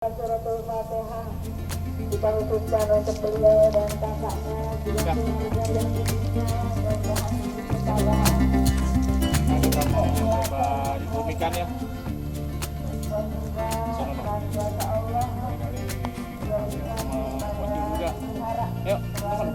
Suratul Fatihah kita khususkan untuk beliau dan kakaknya juga juga yang dan bahan ketabahan. Nah, kita mau coba dibumikan ya. Dan juga dengan kuasa Allah Sama Wajib juga. Ayo, teman.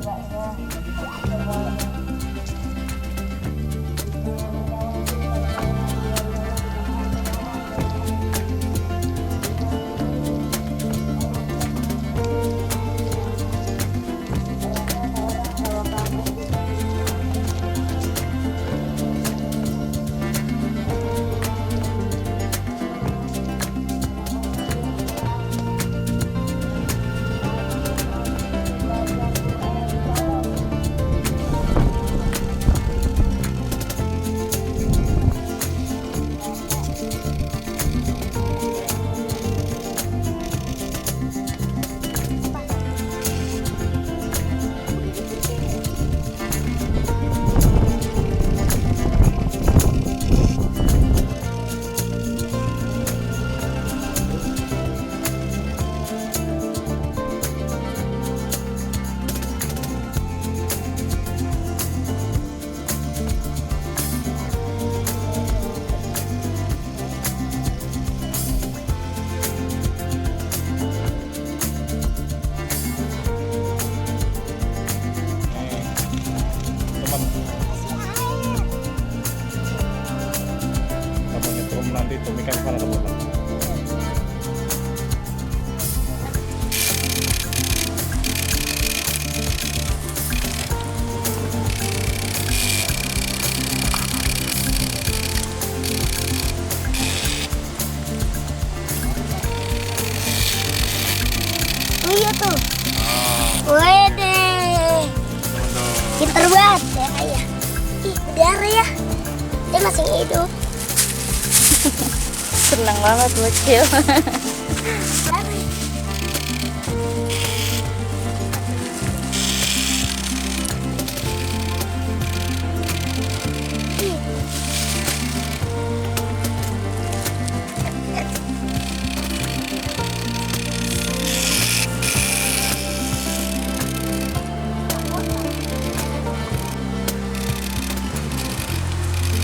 semuanya. Kita mau nyetrum nanti tumikan sana teman-teman. Iya tuh. Wede. Pinter banget ya ayah. Ih, udara ya. Dia masih hidup. Senang banget bocil.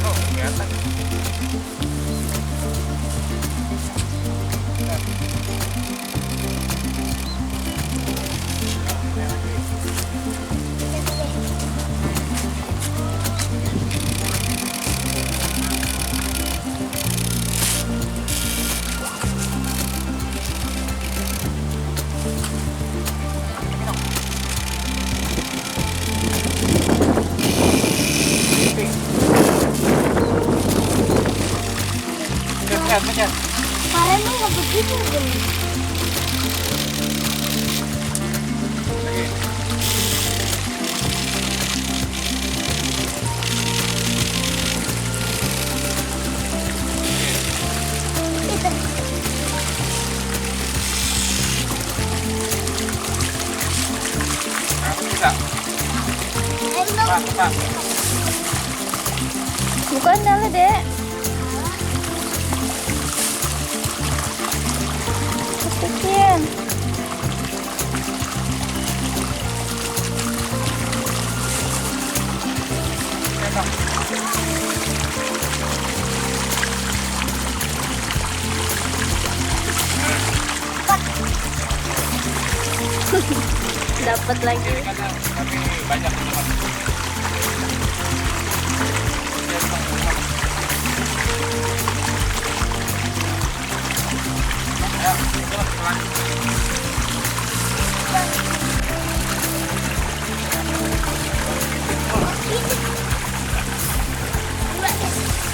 Oh, kelihatan. Pencet. Kalian tuh nggak begitu dong. Lagi. Itu. Bisa. Pak. Bukan nyala dek. Masukin. Dapat lagi. Tapi banyak teman. Ya, pelan.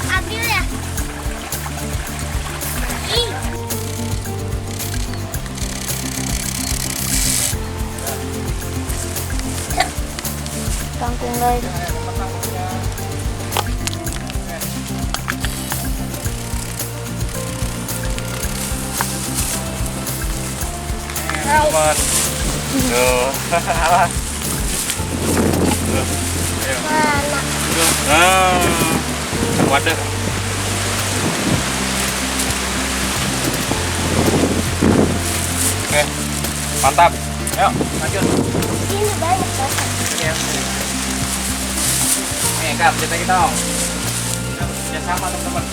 Ambil ya. Ih. Kangkung guys. Teman. Tuh. Awas. Tuh. Ayo. Mana? Tuh. Waduh. Mantap. Ayo, lanjut. Ini banyak banget. Ini ya. Nih, Kak, kita dong. Ya sama teman-teman.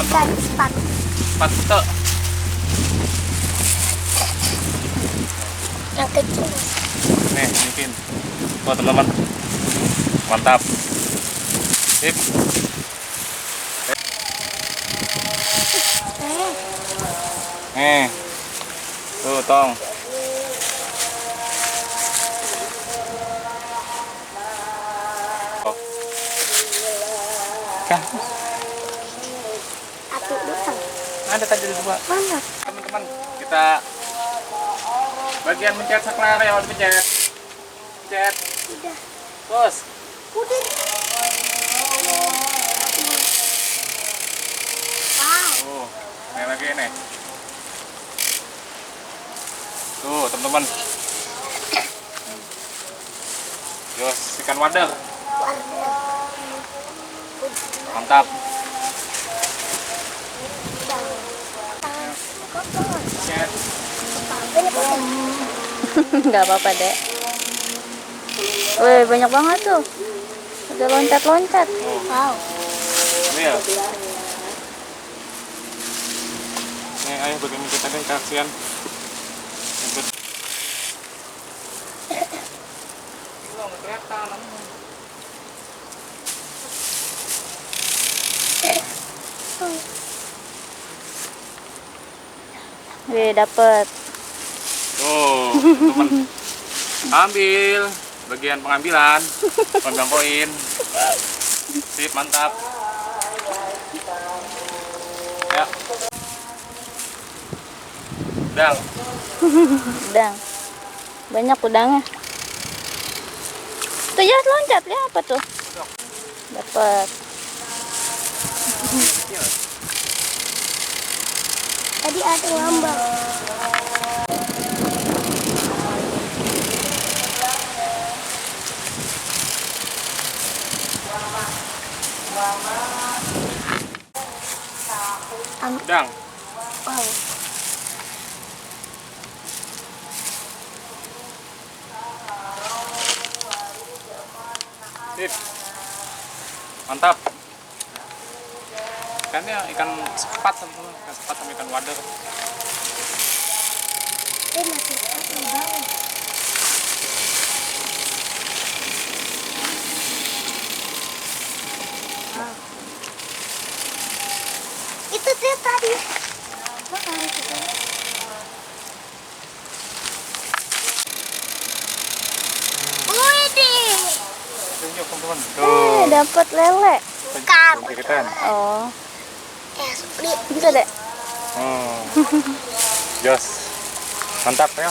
Dan sepatu. Empat foto. Yang kecil. Nih, mungkin. Oh, teman-teman. Mantap. Sip. Tuh, tong. Oh. Kan, Satu doang. ada tadi dua. Mana? Teman-teman, kita bagian mencet saklar ya, pencet. Pencet. Udah. Terus. Udah. Wow. Ini lagi nih. Tuh, teman-teman. Yos, ikan wader. Mantap. Cek. Nggak apa-apa, Dek. Wih, banyak banget tuh. Udah loncat-loncat. Wow. Ini ya. Nih, ayo bagaimana kita deh, kasihan. Ribet. Lo nggak kelihatan. Wih, dapet. Tuh, teman. Ambil bagian pengambilan, pengambilan koin. Sip, mantap. Ya. Udang. Udang. Banyak udangnya. Tuh ya, loncat. Lihat apa tuh? Dapet. Tadi ada ngambang. Udang. Wow. Sip. Mantap. Ikannya ikan sepat teman-teman, ikan sepat sama ikan wader. Masih satu bawah. Itu tuh tadi. Makanya itu. Wih, Tunjuk teman-teman. Dapet lele. Kap. Kita. Oh, bisa, Dek. Jos. Mantap ya.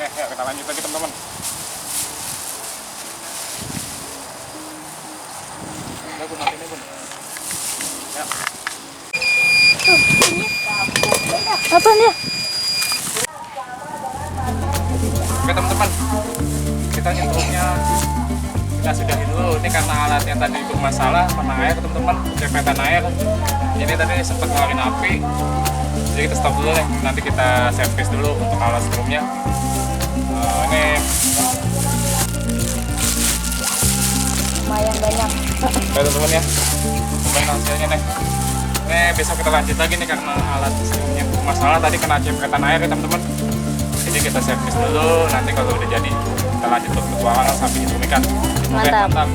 Yuk kita lanjut lagi teman-teman. Ya, Bun, nanti nih, Bun. Ya. Apa dia? Oke teman-teman, kita nyetrumnya kita sudahi dulu. Ini karena alatnya tadi bermasalah, kena air teman-teman, cepetan air. Ini tadi sempat ngeluarin api, jadi kita stop dulu deh. Nanti kita servis dulu untuk alat strumnya. Ini Lumayan banyak. oke teman-teman ya, lumayan hasilnya nih. Ini besok kita lanjut lagi nih karena alat strumnya bermasalah tadi kena cepetan air ya teman-teman. Jadi kita servis dulu, nanti kalau udah jadi kita lanjut petualangan sampai nyetrum ikan. Oke, Mantap. mantap.